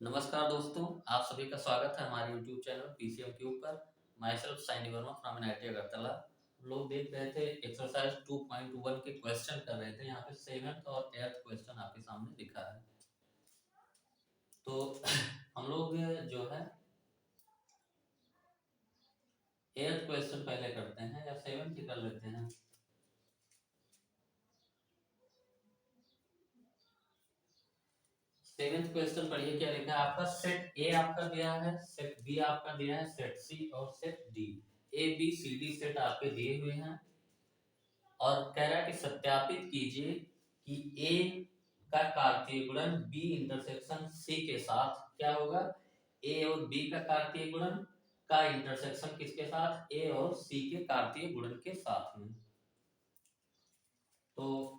नमस्कार दोस्तों, आप सभी का स्वागत है हमारे YouTube चैनल पीसीएम क्यूब पर। Myself Saini Verma from NIT Agartala. लोग देख रहे थे एक्सरसाइज 2.1 के क्वेश्चन कर रहे थे। यहाँ पे 7th और 8th क्वेश्चन आपके सामने दिखा है। तो हम लोग जो है 8th क्वेश्चन पहले करते हैं या 7th ही कर लेते हैं। सेवेंथ क्वेश्चन पढ़िए क्या लिखा है आपका। सेट ए आपका दिया है, सेट बी आपका दिया है, सेट सी और set D. A B C D set आपके दिए हुए हैं और कह रहा है कि सत्यापित कीजिए कि ए का कार्तीय गुणन बी इंटरसेक्शन सी के साथ क्या होगा। ए और बी का कार्तीय गुणन का इंटरसेक्शन किसके साथ, ए और सी के कार्तीय गुणन के साथ में। तो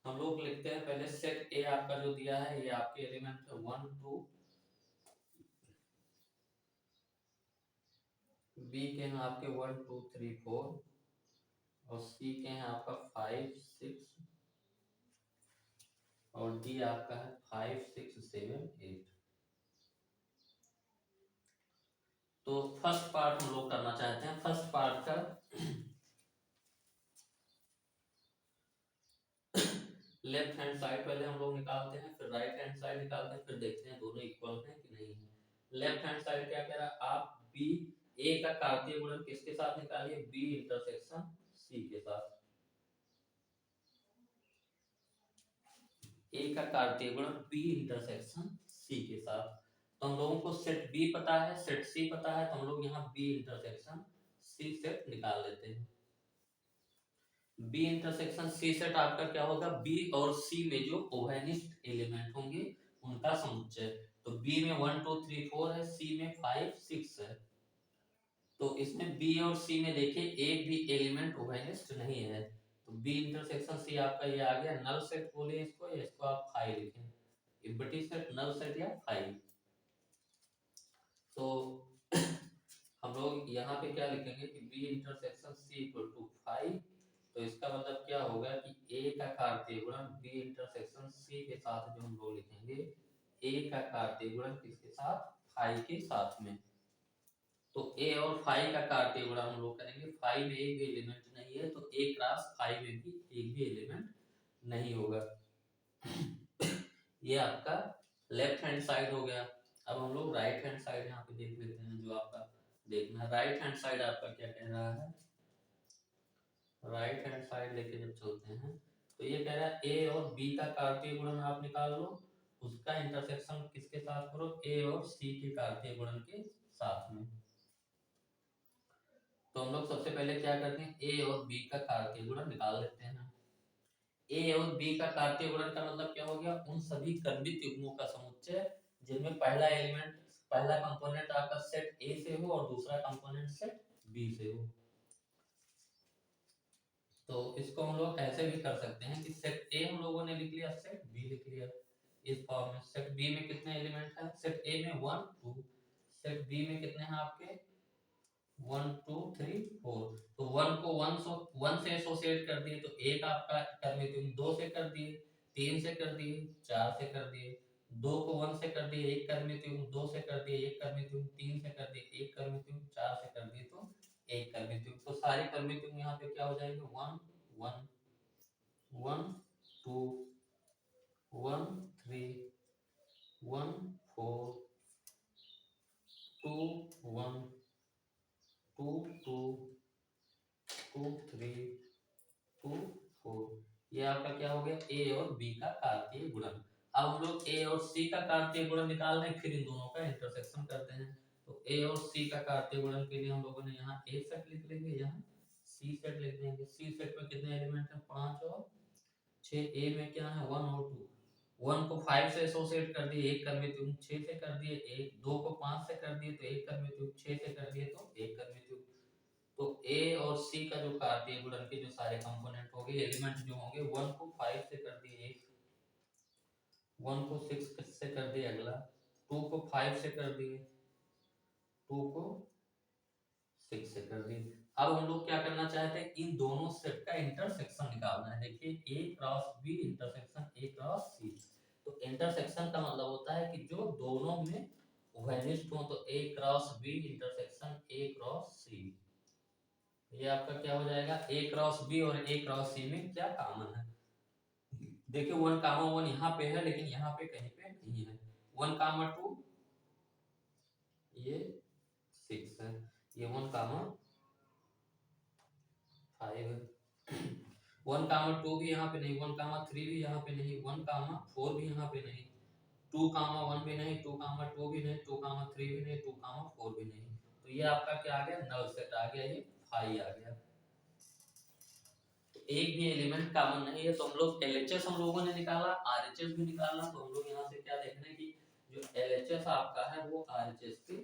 हम लोग लिखते हैं पहले सेट ए आपका जो दिया है ये आपके एलिमेंट है 1 2, बी के हैं आपके 1 2 3 4 और सी के हैं आपका 5 6 और डी आपका है 5 6 7 8। तो फर्स्ट पार्ट हम लोग करना चाहते हैं। फर्स्ट पार्ट का लेफ्ट हैंड साइड पहले हम लोग निकालते हैं, फिर राइट हैंड साइड निकालते हैं, फिर देखते हैं दोनों इक्वल हैं कि नहीं है। लेफ्ट हैंड साइड क्या कह रहा है, आप बी ए का कार्तीय गुणन किसके साथ निकालिए, बी इंटरसेक्शन सी के साथ। ए का कार्तीय गुणन बी इंटरसेक्शन सी के साथ। तो हम लोगों को सेट बी पता है, सेट सी पता है, तो हम लोग यहाँ बी इंटरसेक्शन सी सेट निकाल लेते हैं। बी इंटरसेक्शन सी सेट आपका क्या होगा, बी और सी में जो उभयनिष्ठ एलिमेंट होंगे उनका समुच्चय। तो बी में 1 2 3 4 है, सी में 5 6 है। तो इसमें बी और सी में देखिए एक भी एलिमेंट उभयनिष्ठ नहीं है। तो बी इंटरसेक्शन सी आपका ये आ गया। नल सेट बोलिए इसको, या इसको आप फाई लिखें, एम्प्टी सेट, नल सेट या फाई। तो हम लोग यहाँ पे क्या लिखेंगे कि B intersection C equal to phi. तो इसका मतलब क्या होगा कि ए का कार्तीय गुणन बी इंटरसेक्शन सी के साथ जो हम लोग लिखेंगे, ए का कार्तीय गुणन किसके साथ, फाई के साथ में। तो ए और फाई का कार्तीय गुणन हम लोग करेंगे। फाई में एक भी एलिमेंट नहीं है, तो ए क्रॉस फाई में भी एक भी एलिमेंट नहीं होगा। ये आपका लेफ्ट हैंड साइड हो गया। अब हम लोग राइट हैंड साइड यहाँ पे देख लेते हैं। जो आपका देखना है राइट हैंड साइड आपका क्या कह रहा है। राइट हैंड साइड लेके जब चलते हैं तो ये कह रहा है ए और बी का कार्तीय गुणन आप निकाल लो, उसका इंटरसेक्शन किसके साथ करो, ए और सी के कार्तीय गुणन के साथ में। तो हम लोग सबसे पहले क्या करते हैं, ए और बी का कार्तीय गुणन निकाल लेते हैं। ए और बी का कार्तीय गुणन का मतलब क्या हो गया, उन सभी कर्मित युग्मों का समुच्चय जिनमें पहला एलिमेंट, पहला कंपोनेंट आपका सेट ए से हो और दूसरा कंपोनेंट सेट बी से हो। तो इसको हम लोग ऐसे भी कर सकते हैं कि सेट ए हम लोगों ने लिख लिया, सेट बी लिख लिया। इस फॉर्म में सेट बी में कितने एलिमेंट हैं, सेट ए में 1 2, सेट बी में कितने हैं आपके 1 2 3 4। तो 1 को 1 से एसोसिएट कर दिए, तो एक आपका कर्मित युग्म 2 से कर दिए, 3 से कर दिए, 4 से कर दिए, 2 को 1 से कर दिए, एक कर्मित युग्म 2 से कर दिए, एक कर्मित युग्म 3 से कर दिए, एक कर्मित युग्म 4 से कर दिए, तो एक कर्मित युग्म। तो सारे कर्मित युग्म यहाँ पे क्या हो जाएंगे, 1 1 1 2 1 3 1 4 2 1 2 2 2 3 2 4। ये आपका क्या हो गया, ए और बी का कार्तीय गुणन। अब हम लोग ए और सी का कार्तीय गुणन निकाल रहे हैं, फिर इन दोनों का इंटरसेक्शन करते हैं। तो ए और सी का कार्तीय गुणन के लिए हम लोगों ने यहाँ ए सेट लिख लेंगे, यहाँ सी सेट लिख देंगे। सी सेट में कितने एलिमेंट हैं, 5 और 6। ए में क्या है 1 और 2। 1 को 5 से एसोसिएट कर दिए, एक कर्मित युग्म 6 से कर दिए, एक 2 को 5 से कर दिए, तो एक कर्मित युग्म 6 से कर दिए, तो एक कर्मित युग्म। तो ए और सी का जो कार्तीय गुणन के जो सारे कंपोनेंट होंगे, एलिमेंट जो होंगे, 1 को 5 से कर दिए, एक 1 को 6 से कर दिए, अगला 2 को 5 से कर दिए, 2 को 6 से कर दिए। अब हम लोग क्या करना चाहते हैं, इन दोनों सेट का इंटरसेक्शन निकालना है। देखिए A cross B intersection A cross C. तो इंटरसेक्शन का मतलब होता है कि जो दोनों में वेनिस्ट हो, तो A cross B intersection A cross C. ये आपका क्या हो जाएगा, ए क्रॉस बी और ए क्रॉस सी में क्या कॉमन है। देखिए 1 कामा 1 यहाँ पे है, लेकिन यहाँ पे कहीं पे नहीं है। 1 कामा 2 ये 6 है, ये 1 कामा 5 है। 1 कामा 2 भी यहाँ पे नहीं, 1 कामा 3 भी यहाँ पे नहीं, 1 कामा 4 भी यहाँ पे नहीं, 2 कामा 1 भी नहीं, 2 कामा 2 भी नहीं, 2 कामा 3 भी नहीं, 2 कामा 4 भी नहीं। तो ये आपका क्या आ गया, नल सेट आ गया, ये 5 आ गया। एक भी एलिमेंट कॉमन नहीं है। तो हम लोग एलएचएस हम लोगों ने निकाला, आरएचएस भी निकालना। तो हम लोग यहाँ से क्या देख रहे हैं कि जो एलएचएस आपका है वो आरएचएस के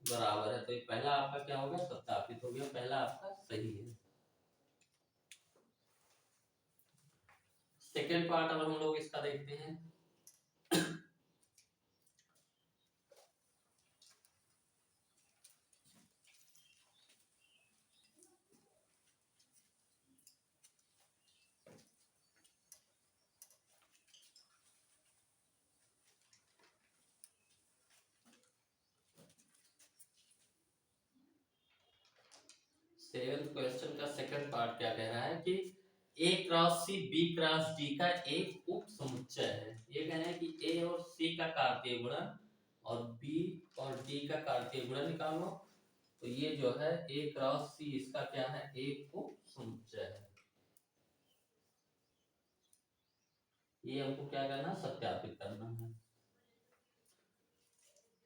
बराबर है। तो ये पहला आपका क्या हो गया, सत्यापित हो गया, पहला आपका सही है। सेकेंड पार्ट अब हम लोग इसका देखते हैं। सेवेंथ क्वेश्चन का सेकंड पार्ट क्या कह रहा है कि A cross C B cross D का एक उप समुच्चय है। ये कह रहे हैं कि ए और सी का कार्तीय गुणन और बी और डी का कार्तीय गुणन निकालो। तो ये जो है ए क्रॉस सी, इसका क्या है, एक उप समुच्चय है। ये हमको क्या करना, सत्यापित करना है।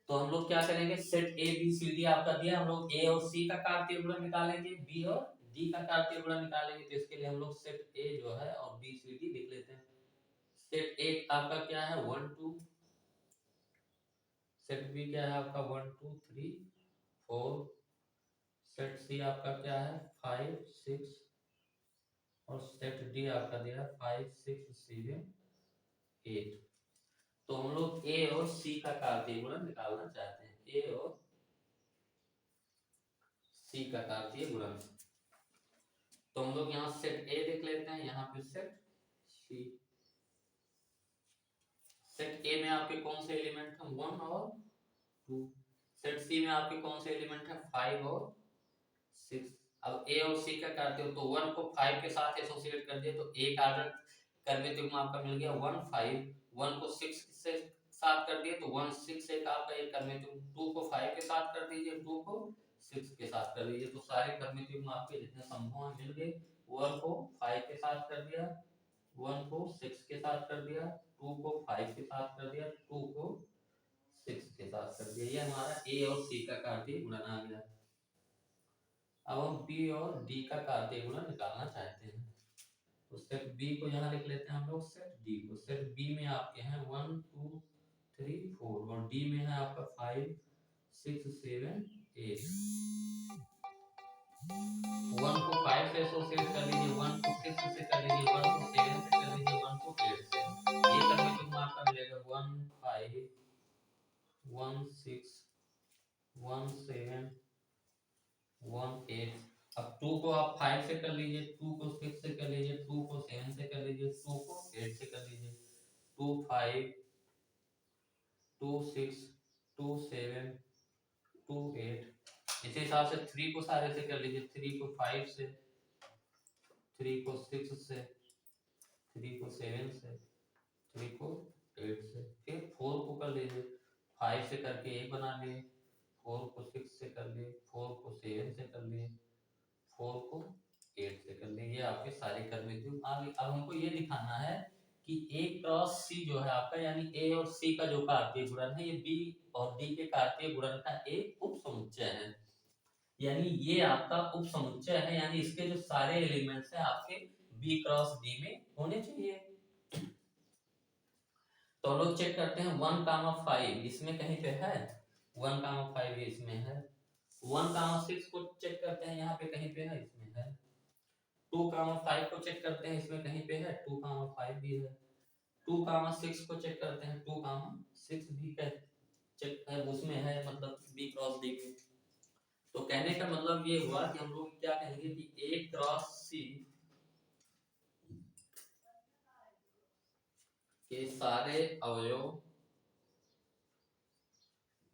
तो हम लोग क्या करेंगे, set A B C D आपका दिया, हम लोग ए और सी का कार्तीय गुणन निकालेंगे, बी और डी का कार्तीय गुणन निकालेंगे। तो इसके लिए हम लोग सेट ए जो है और बी सी डी लिख लेते हैं। सेट ए आपका क्या है 1 2, सेट बी क्या है आपका 1 2 3 4, सेट सी आपका क्या है 5 6 और सेट डी आपका दिया है 5 6 7 8। तो हम लोग ए और सी का कार्तीय गुणन निकालना चाहते हैं, ए और सी का कार्तीय गुणन। तो हम लोग यहाँ सेट ए देख लेते हैं, यहाँ पे सेट सी। सेट ए में आपके कौन से एलिमेंट हैं, 1 और 2। सेट सी में आपके कौन से एलिमेंट हैं, 5 और 6। अब ए और सी का करते हो तो 1 को 5 के साथ एसोसिएट कर दिए, तो एक आर्डर करने तो आपका मिल गया 1 5। 1 को 6 से साथ कर दिए तो 1 6 एक आपका एक करने तो 2 को 5 के साथ कर दीजिए, 2 को 6 के साथ कर दीजिए। तो सारे करने आपके जितने संभव हैं मिल गए। 1 को 5 के साथ कर दिया, 1 को 6 के साथ कर दिया, 2 को 5 के साथ कर दिया, 2 को 6 के साथ कर दिया। ये हमारा ए और सी का कार्तीय गुणन आ गया। अब हम बी और डी का कार्तीय गुणन निकालना चाहते हैं। तो सेट बी को यहाँ लिख लेते हैं हम लोग, सेट डी को। सेट बी में आपके हैं 1 2 3 4 और डी में है आपका 5 6 7 8। 1 को 5 से एसोसिएट कर लीजिए, 1 को 6 से कर लीजिए, 1 को 7 से कर लीजिए, 1 को 8 से। ये करने पे आपका मिलेगा 1 5 1 6 1 7 1 8। अब 2 को आप 5 से कर लीजिए, 2 को 6 से कर लीजिए, 2 को 7 से कर लीजिए, 2 को 8 से कर लीजिए। 2 5 2 6 2 7 2 8। इसी हिसाब से 3 को सारे से कर लीजिए, 3 को 5 से, 3 को 6 से, 3 को 7 से, 3 को 8 से। फिर 4 को कर लीजिए, 5 से करके 1 बना लिए, 4 को 6 से कर लिए, 4 को 7 से कर लिए, 4 को 8 से कर लिए। ये आपके सारे कर्म थे आगे। अब हमको ये दिखाना है कि ए क्रॉस सी जो है आपका, यानी ए और सी का जो कार्तीय गुणन है, ये बी और डी के कार्तीय गुणन का एक उप समुच्चय है। यानी ये आपका उप समुच्चय है, यानी इसके जो सारे एलिमेंट्स हैं आपके बी क्रॉस डी में होने चाहिए। तो हम लोग चेक करते हैं 1 कामा 5 इसमें कहीं पे है, 1 कामा 5 इसमें है। 1 कामा 6 को चेक करते हैं, यहाँ पे कहीं पे है, इसमें है। 2 कामा 5 को चेक करते हैं, इसमें कहीं पे है, 2 कामा 5 भी है। 2 कामा 6 को चेक करते हैं, 2 कामा 6 भी है, चेक है, उसमें है, मतलब बी क्रॉस डी में। तो कहने का मतलब ये हुआ कि हम लोग क्या कहेंगे कि ए क्रॉस सी के सारे अवयव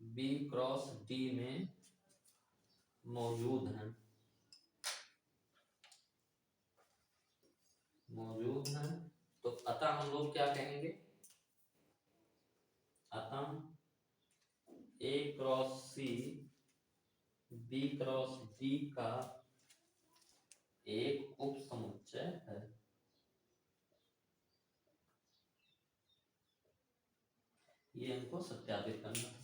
B क्रॉस D में मौजूद हैं, तो अतः हम लोग क्या कहेंगे, अतः A cross C B cross D का एक उप समुच्चय है। ये हमको सत्यापित करना है।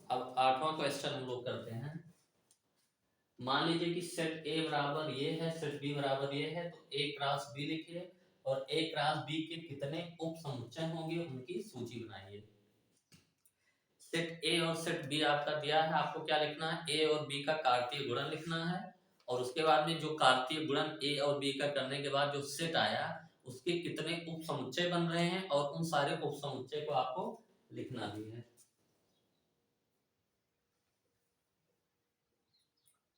अब 8वां क्वेश्चन हम लोग करते हैं। मान लीजिए कि सेट ए बराबर ये है, सेट बी बराबर ये है, तो ए क्रॉस बी लिखिए और ए क्रॉस बी के कितने उप समुच्चय होंगे उनकी सूची बनाइए। सेट ए और सेट बी आपका दिया है, आपको क्या लिखना है, ए और बी का कार्तीय गुणन लिखना है और उसके बाद में जो कार्तीय गुणन ए और बी का करने के बाद जो सेट आया उसके कितने उप समुच्चय बन रहे हैं और उन सारे उप समुच्चय को आपको लिखना भी है।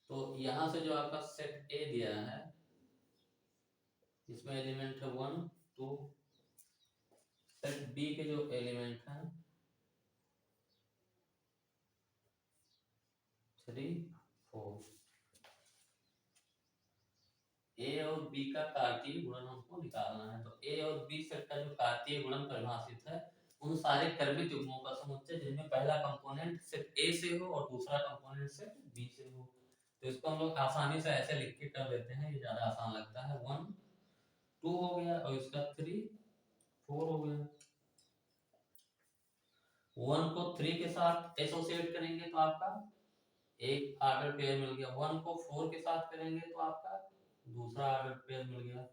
तो यहां से जो आपका सेट ए दिया है इसमें एलिमेंट है 1 2, सेट बी के जो एलिमेंट हैं 3 4, ए और बी का कार्तीय गुणन हमको निकालना है। तो ए और बी सेट का जो कार्तीय गुणन परिभाषित है उन सारे क्रमिक युग्मों का समुच्चय जिनमें पहला कंपोनेंट सेट ए से हो और दूसरा कंपोनेंट सेट बी से हो। तो इसको हम लोग आसानी से ऐसे लिख के कर लेते हैं, ये ज्यादा आसान लगता है। 1 2 हो गया और इसका 3 4 हो गया। 1 को 3 के साथ एसोसिएट करेंगे तो आपका एक आर्डर पेयर मिल गया, 1 को 4 के साथ करेंगे तो आपका दूसरा आर्डर पेयर मिल गया,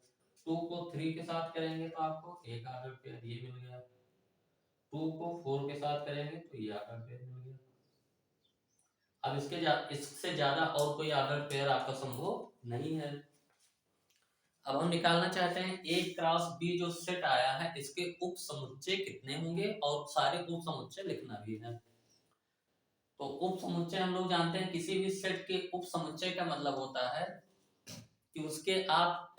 2 को 3 के साथ करेंगे तो आपको एक आर्डर पेयर ये मिल गया, 2 को 4 के साथ करेंगे तो ये आर्डर पेयर मिल गया। अब इससे ज्यादा और कोई आर्डर पेयर आपका संभव नहीं है। अब हम निकालना चाहते हैं ए क्रॉस बी जो सेट आया है इसके उप समुच्चय कितने होंगे और सारे उप समुच्चय लिखना भी है। तो उप समुच्चय हम लोग जानते हैं किसी भी सेट के उप समुच्चय का मतलब होता है कि उसके आप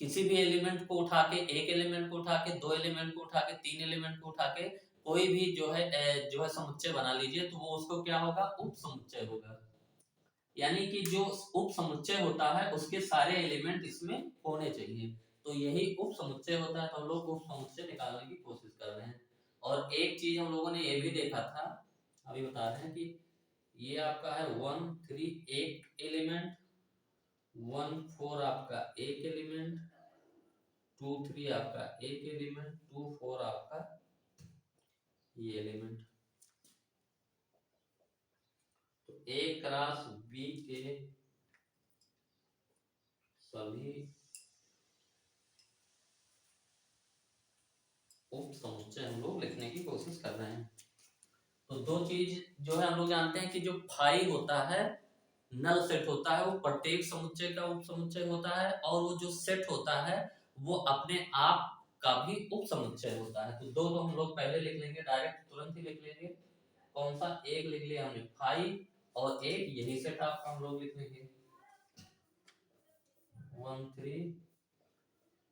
किसी भी एलिमेंट को उठा के, एक एलिमेंट को उठा के, दो एलिमेंट को उठा के, तीन एलिमेंट को उठा के कोई भी जो है समुच्चय बना लीजिए तो वो उसको क्या होगा, उप समुच्चय होगा। यानी कि जो उप समुच्चय होता है उसके सारे एलिमेंट इसमें होने चाहिए, तो यही उप समुच्चय होता है। तो हम लोग उप समुच्चय निकालने की कोशिश कर रहे हैं। और एक चीज हम लोगों ने ये भी देखा था, अभी बता रहे हैं कि ये आपका है 1 3 एक एलिमेंट, 1 4 आपका एक एलिमेंट, 2 3 आपका एक एलिमेंट, 2 4 आपका ये एलिमेंट। तो ए क्रॉस बी के सभी उप समुच्चय हम लोग लिखने की कोशिश कर रहे हैं। तो दो चीज जो है हम लोग जानते हैं कि जो फाई होता है नल सेट होता है वो प्रत्येक समुच्चय का उप समुच्चय होता है और वो जो सेट होता है वो अपने आप का भी उप समुच्चय होता है। तो दो तो हम लोग पहले लिख लेंगे, डायरेक्ट तुरंत ही लिख लेंगे। कौन सा, एक लिख लिया हमने फाई और एक यही सेट आपका हम लोग लिख लेंगे 1 3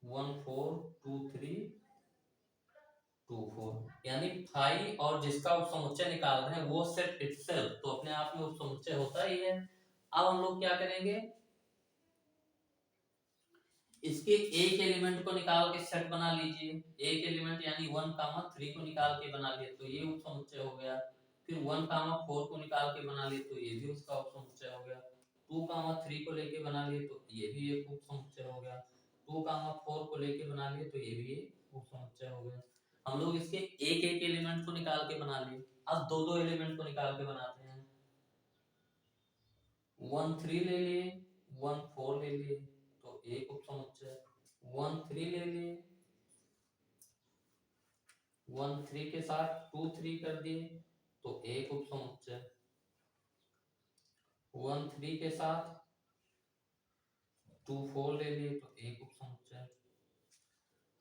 1 4 2 3 2 4, यानी फाई और जिसका उप समुच्चय निकाल रहे हैं वो सेट इटसेल्फ तो अपने आप में उप समुच्चय होता ही है। अब हम लोग क्या करेंगे, इसके एक एलिमेंट को निकाल के सेट बना लीजिए। एक एलिमेंट यानी 1 3 को निकाल के बना लिए तो ये उप समुच्चय हो गया। फिर 1 4 को निकाल के बना लिए तो ये भी उसका उप समुच्चय हो गया। 2 3 को लेके बना लिए तो ये भी एक उप समुच्चय हो गया। 2 4 को लेके बना लिए तो ये भी एक उप समुच्चय हो गया। हम लोग इसके एक एक एलिमेंट को निकाल के बना लिए। अब दो दो एलिमेंट को निकाल के बनाते हैं। 1 3 ले लिए, 1 4 ले लिए तो एक उप समुच्चय, 1 3 ले लिए, 1 3 के साथ 2 3 कर दिए तो एक उप समुच्चय, 1 3 के साथ 2 4 ले लिए तो एक उप समुच्चय।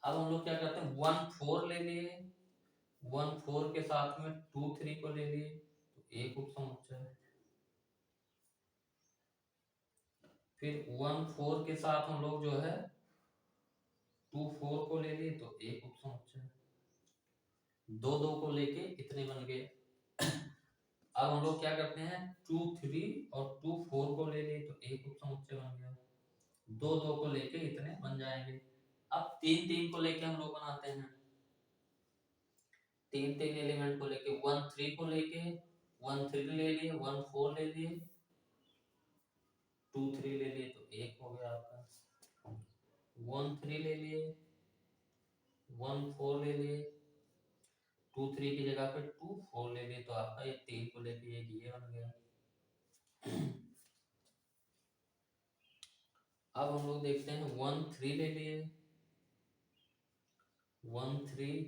अब हम लोग क्या करते हैं, 1 4 ले लिए, 1 4 के साथ में 2 3 को ले लिए तो एक उप समुच्चय। फिर 1 4 के साथ हम लोग जो है 2 4 को ले लिए तो एक उप समुच्चय। 2 2 को लेके इतने बन गए। अब हम लोग क्या करते हैं, 2 3 और 2 4 को ले लिए तो एक उप समुच्चय बन गया। 2 2 को लेके इतने बन जाएंगे। अब 3 3 को लेके हम लोग बनाते हैं, 3 3 एलिमेंट को लेके 1 3 को लेके 1 3 ले लिए, 1 4 ले लिए, 2 3 ले लिए तो एक हो गया आपका। 1 3 ले लिए, 1 4 ले लिए, 2 3 की जगह पे 2 4 ले लिए तो आपका ये 3 को लेके ये बन गया। अब हम लोग देखते हैं 1 3 ले लिए, 1 3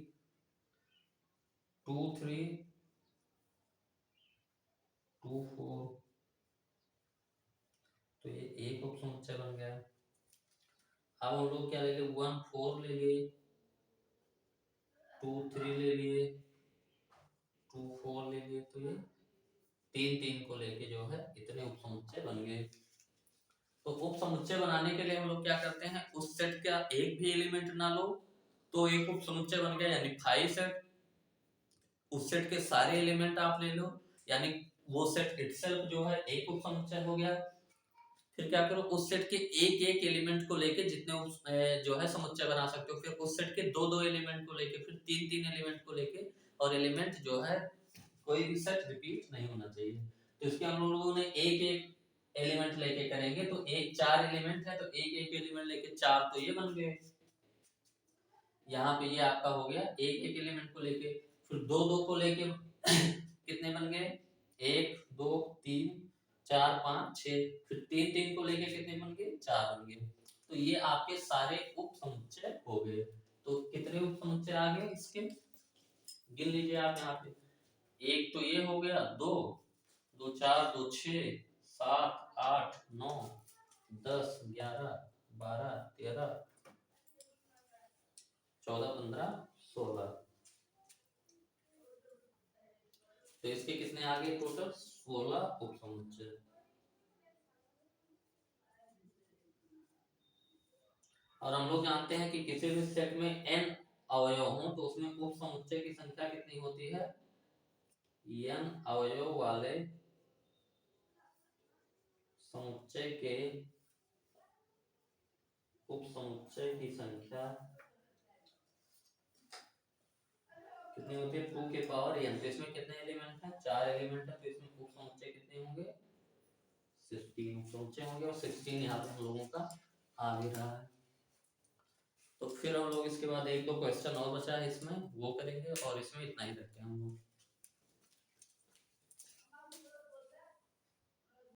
2 3 2 4 तो ये एक उप समुच्चय बन गया। अब हम लोग क्या ले लिए, 1 4 ले लिए, 2 3 ले लिए, 2 4 ले लिए तो ये 3 3 को लेके जो है इतने उप समुच्चय बन गए। तो उप समुच्चय बनाने के लिए हम लोग क्या करते हैं, उस सेट का एक भी एलिमेंट ना लो तो एक उप समुच्चय बन गया, यानी 5 सेट। उस सेट के सारे एलिमेंट आप ले लो, यानी वो सेट इटसेल्फ जो है एक उप समुच्चय हो गया। फिर क्या करो, उस सेट के एक एक एलिमेंट को लेके जितने जो है समुच्चय बना सकते हो, फिर उस सेट के दो दो एलिमेंट को लेके, फिर तीन तीन एलिमेंट को लेके, और एलिमेंट जो है कोई भी सेट रिपीट नहीं होना चाहिए। तो इसके हम लोगों ने एक एक एलिमेंट लेके करेंगे तो एक 4 एलिमेंट है तो एक एक एलिमेंट लेके 4 तो ये बन गए। यहाँ पे ये आपका हो गया एक एक एलिमेंट को लेके। फिर दो दो को लेके कितने बन गए, 1 2 3 4 5 6। फिर 3 3 को लेके कितने बन गए, 4 बन गए। तो ये आपके सारे उप समुच्चय हो गए। तो कितने उप समुच्चय आ गए इसके, गिन लीजिए आप यहाँ पे। एक तो ये हो गया, दो 2 4 2 6 7 8 9 10 11 12 13 14 15 16। तो इसके कितने आ गए टोटल, 16 उप समुच्चय। और हम लोग जानते हैं कि किसी भी सेट में n अवयव हों तो उसमें उप समुच्चय की संख्या कितनी होती है, n अवयव वाले समुच्चय के उप समुच्चय की संख्या कितनी होती है, 2 के पावर n। तो इसमें कितने एलिमेंट हैं, 4 एलिमेंट है, तो इसमें उप समुच्चय कितने होंगे, 16 उप समुच्चय होंगे। और 16 यहाँ पे हम लोगों का आ भी रहा है। तो फिर हम लोग इसके बाद एक दो क्वेश्चन और बचा है इसमें, वो करेंगे और इसमें इतना ही रखते हैं हम लोग।